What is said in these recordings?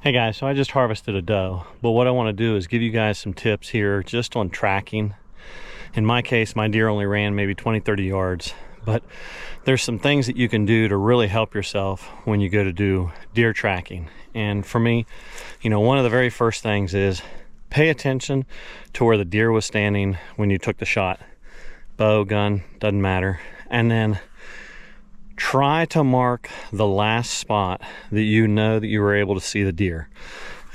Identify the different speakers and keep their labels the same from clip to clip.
Speaker 1: Hey guys, so I just harvested a doe, but what I want to do is give you guys some tips here just on tracking. In my case, my deer only ran maybe 20-30 yards, but there's some things that you can do to really help yourself when you go to do deer tracking. And for me, one of the very first things is pay attention to where the deer was standing when you took the shot. Bow, gun, doesn't matter. And then try to mark the last spot that you know that you were able to see the deer.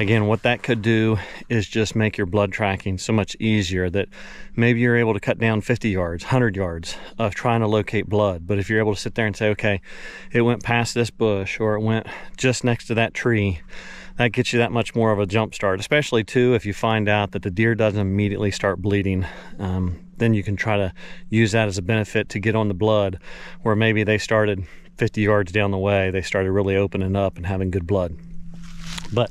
Speaker 1: Again, what that could do is just make your blood tracking so much easier, that maybe you're able to cut down 50 yards, 100 yards of trying to locate blood. But if you're able to sit there and say, okay, it went past this bush or it went just next to that tree, that gets you that much more of a jump start, especially too if you find out that the deer doesn't immediately start bleeding. Then you can try to use that as a benefit to get on the blood, where maybe they started 50 yards down the way, they started really opening up and having good blood. But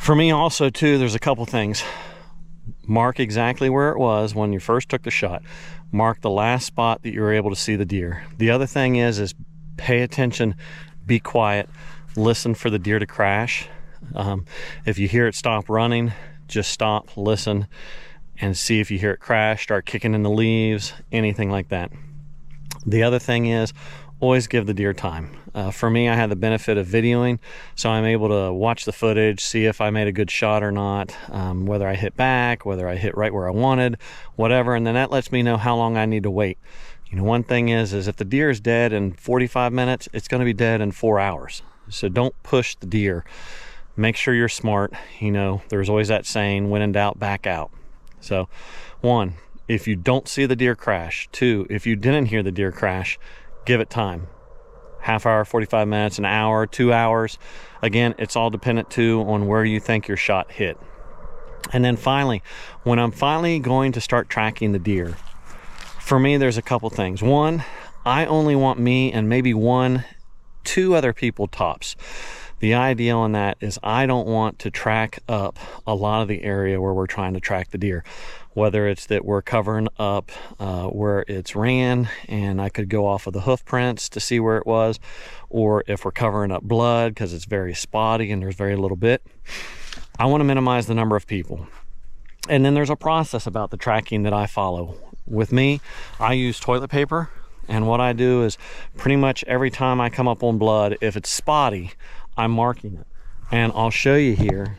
Speaker 1: for me also too, there's a couple things. Mark exactly where it was when you first took the shot. Mark the last spot that you were able to see the deer. The other thing is pay attention, be quiet, listen for the deer to crash. If you hear it stop running, just stop, listen, and see if you hear it crash, start kicking in the leaves, anything like that. The other thing is always give the deer time. For me, I had the benefit of videoing, so I'm able to watch the footage, see if I made a good shot or not, whether I hit back, whether I hit right where I wanted, whatever, and then that lets me know how long I need to wait. One thing is if the deer is dead in 45 minutes, it's going to be dead in 4 hours. So don't push the deer. Make sure you're smart. There's always that saying, when in doubt, back out. So 1, if you don't see the deer crash. 2, if you didn't hear the deer crash, give it time. Half hour, 45 minutes, an hour, 2 hours. Again, it's all dependent too on where you think your shot hit. And then finally, when I'm finally going to start tracking the deer, for me, there's a couple things. 1, I only want me and maybe 1, 2 other people tops. The idea on that is I don't want to track up a lot of the area where we're trying to track the deer, whether it's that we're covering up where it's ran and I could go off of the hoof prints to see where it was, or if we're covering up blood because it's very spotty and there's very little bit. I want to minimize the number of people. And then there's a process about the tracking that I follow. With me, I use toilet paper, and what I do is pretty much every time I come up on blood, if it's spotty, I'm marking it. And I'll show you here.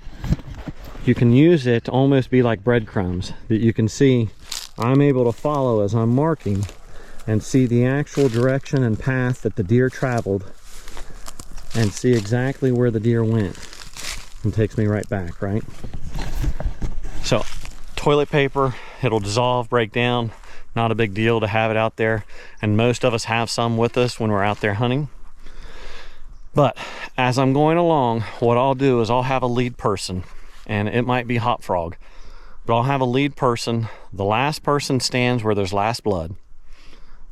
Speaker 1: You can use it to almost be like breadcrumbs that you can see I'm able to follow as I'm marking and see the actual direction and path that the deer traveled and see exactly where the deer went. And takes me right back, right? So toilet paper, it'll dissolve, break down, not a big deal to have it out there, and most of us have some with us when we're out there hunting. But as I'm going along, what I'll do is I'll have a lead person, and it might be Hot Frog, but I'll have a lead person. The last person stands where there's last blood.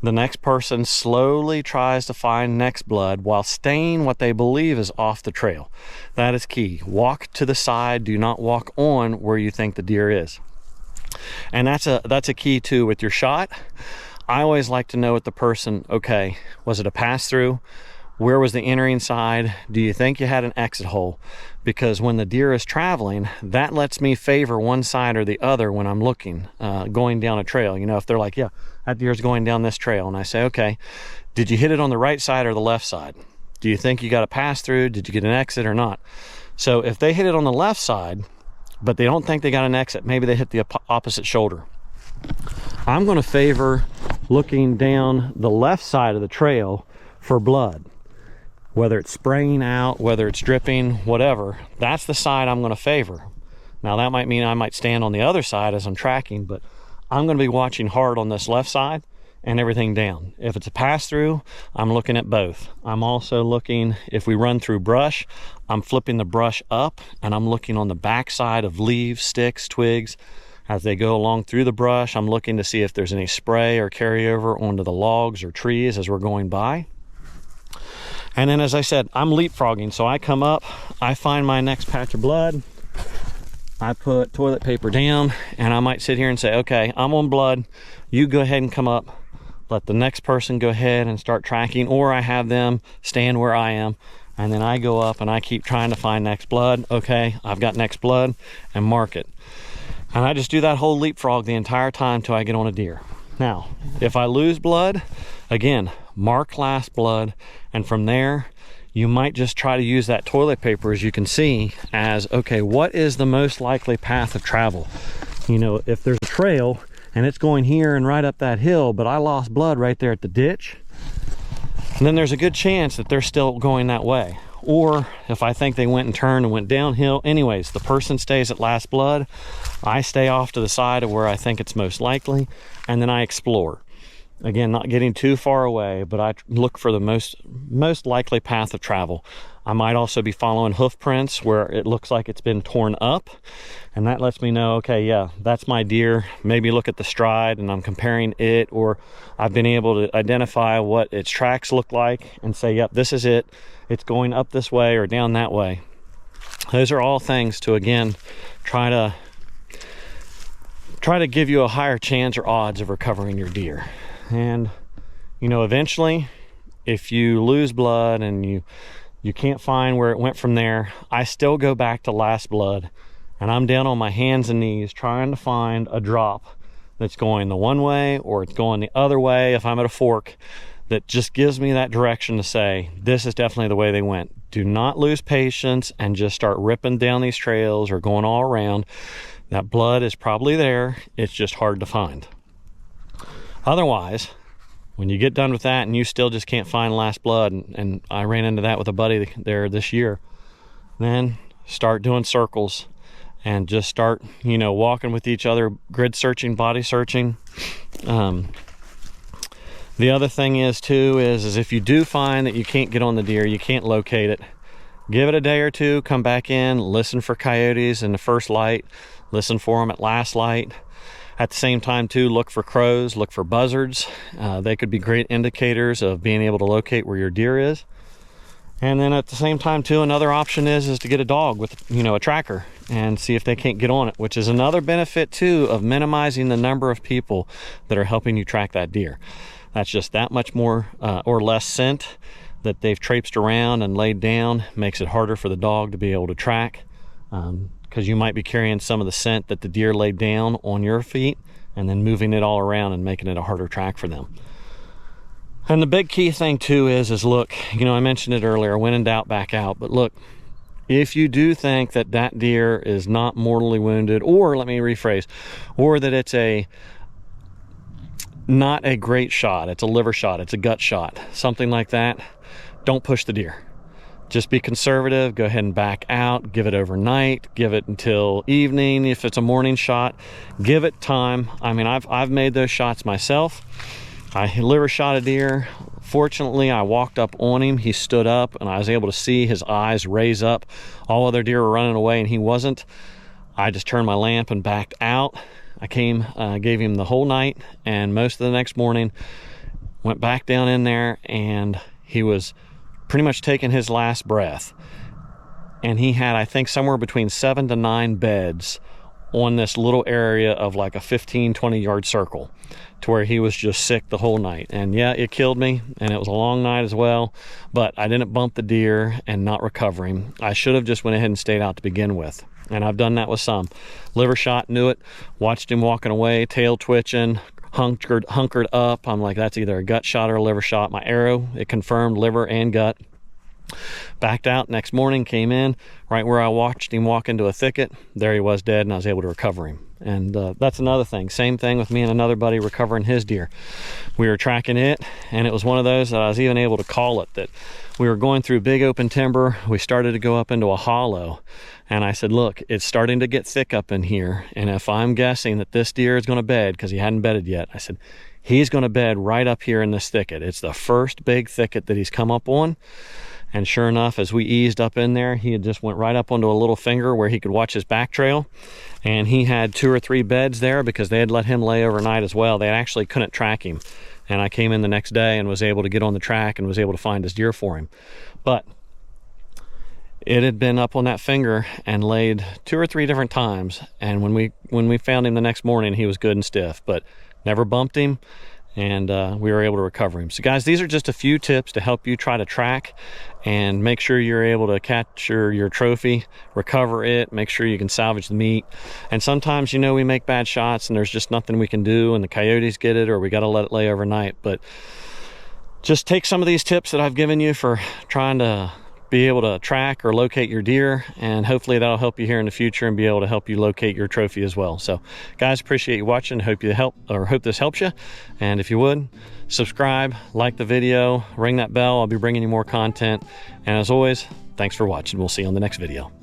Speaker 1: The next person slowly tries to find next blood while staying what they believe is off the trail. That is key. Walk to the side, do not walk on where you think the deer is. And that's a key too with your shot. I always like to know with the person, okay, was it a pass through? Where was the entering side? Do you think you had an exit hole? Because when the deer is traveling, that lets me favor one side or the other when I'm looking, going down a trail. If they're like, yeah, that deer's going down this trail, and I say, okay, did you hit it on the right side or the left side? Do you think you got a pass through? Did you get an exit or not? So if they hit it on the left side, but they don't think they got an exit, maybe they hit the opposite shoulder, I'm going to favor looking down the left side of the trail for blood. Whether it's spraying out, whether it's dripping, whatever, that's the side I'm going to favor. Now that might mean I might stand on the other side as I'm tracking, but I'm going to be watching hard on this left side and everything down. If it's a pass through, I'm looking at both. I'm also looking, if we run through brush, I'm flipping the brush up and I'm looking on the back side of leaves, sticks, twigs. As they go along through the brush, I'm looking to see if there's any spray or carryover onto the logs or trees as we're going by. And then, as I said, I'm leapfrogging. So I come up, I find my next patch of blood, I put toilet paper down, and I might sit here and say, okay, I'm on blood. You go ahead and come up. Let the next person go ahead and start tracking, or I have them stand where I am and then I go up and I keep trying to find next blood. Okay, I've got next blood, and mark it. And I just do that whole leapfrog the entire time till I get on a deer. Now, if I lose blood, again, mark last blood, and from there, you might just try to use that toilet paper, as you can see, as, okay, what is the most likely path of travel? You know, if there's a trail and it's going here and right up that hill, but I lost blood right there at the ditch, then there's a good chance that they're still going that way. Or if I think they went and turned and went downhill, anyways, the person stays at last blood, I stay off to the side of where I think it's most likely, and then I explore. Again, not getting too far away, but I look for the most likely path of travel. I might also be following hoof prints where it looks like it's been torn up, and that lets me know, okay, yeah, that's my deer. Maybe look at the stride and I'm comparing it, or I've been able to identify what its tracks look like and say, yep, this is it. It's going up this way or down that way. Those are all things to, again, try to give you a higher chance or odds of recovering your deer. And, you know, eventually, if you lose blood and you can't find where it went from there, I still go back to last blood, and I'm down on my hands and knees trying to find a drop that's going the one way or it's going the other way if I'm at a fork, that just gives me that direction to say, this is definitely the way they went. Do not lose patience and just start ripping down these trails or going all around. That blood is probably there. It's just hard to find. Otherwise, when you get done with that and you still just can't find last blood, and I ran into that with a buddy there this year, then start doing circles and just start, you know, walking with each other, grid searching, body searching. The other thing is too, is if you do find that you can't get on the deer, you can't locate it, give it a day or two, come back in, listen for coyotes in the first light, listen for them at last light. At the same time too, look for crows, look for buzzards. They could be great indicators of being able to locate where your deer is. And then at the same time too, another option is to get a dog with, you know, a tracker and see if they can't get on it, which is another benefit too of minimizing the number of people that are helping you track that deer. That's just that much more or less scent that they've traipsed around and laid down, makes it harder for the dog to be able to track. Because you might be carrying some of the scent that the deer laid down on your feet and then moving it all around and making it a harder track for them. And the big key thing too is look, you know, I mentioned it earlier, when in doubt, back out. But look, if you do think that that deer is not mortally wounded, or let me rephrase, or that it's not a great shot, it's a liver shot, it's a gut shot, something like that, don't push the deer. Just be conservative, go ahead and back out, give it overnight, give it until evening. If it's a morning shot, give it time. I mean, I've made those shots myself. I liver shot a deer. Fortunately, I walked up on him, he stood up, and I was able to see his eyes raise up. All other deer were running away and he wasn't. I just turned my lamp and backed out. I came, gave him the whole night, and most of the next morning, went back down in there, and he was pretty much taking his last breath. And he had, I think, somewhere between 7 to 9 beds on this little area of like a 15-20 yard circle, to where he was just sick the whole night. And yeah, it killed me, and it was a long night as well, but I didn't bump the deer and not recover him. I should have just went ahead and stayed out to begin with. And I've done that with some. Liver shot, knew it, watched him walking away, tail twitching, hunkered up. I'm like, that's either a gut shot or a liver shot. My arrow, it confirmed liver and gut. Backed out next morning, came in right where I watched him walk into a thicket. There he was, dead, and I was able to recover him. And that's another thing. Same thing with me and another buddy recovering his deer. We were tracking it, and it was one of those that I was even able to call it, that we were going through big open timber. We started to go up into a hollow, and I said, look, it's starting to get thick up in here, and if I'm guessing that this deer is going to bed, because he hadn't bedded yet, I said, he's going to bed right up here in this thicket. It's the first big thicket that he's come up on. And sure enough, as we eased up in there, he had just went right up onto a little finger where he could watch his back trail. And he had 2 or 3 beds there because they had let him lay overnight as well. They actually couldn't track him. And I came in the next day and was able to get on the track and was able to find his deer for him. But it had been up on that finger and laid 2 or 3 different times. And when we found him the next morning, he was good and stiff, but never bumped him. And we were able to recover him. So guys, these are just a few tips to help you try to track and make sure you're able to capture your trophy, recover it, make sure you can salvage the meat. And sometimes, you know, we make bad shots and there's just nothing we can do and the coyotes get it, or we got to let it lay overnight. But just take some of these tips that I've given you for trying to be able to track or locate your deer, and hopefully that'll help you here in the future and be able to help you locate your trophy as well. So guys, appreciate you watching. Hope this helps you. And if you would, subscribe, like the video, ring that bell. I'll be bringing you more content. And as always, thanks for watching. We'll see you on the next video.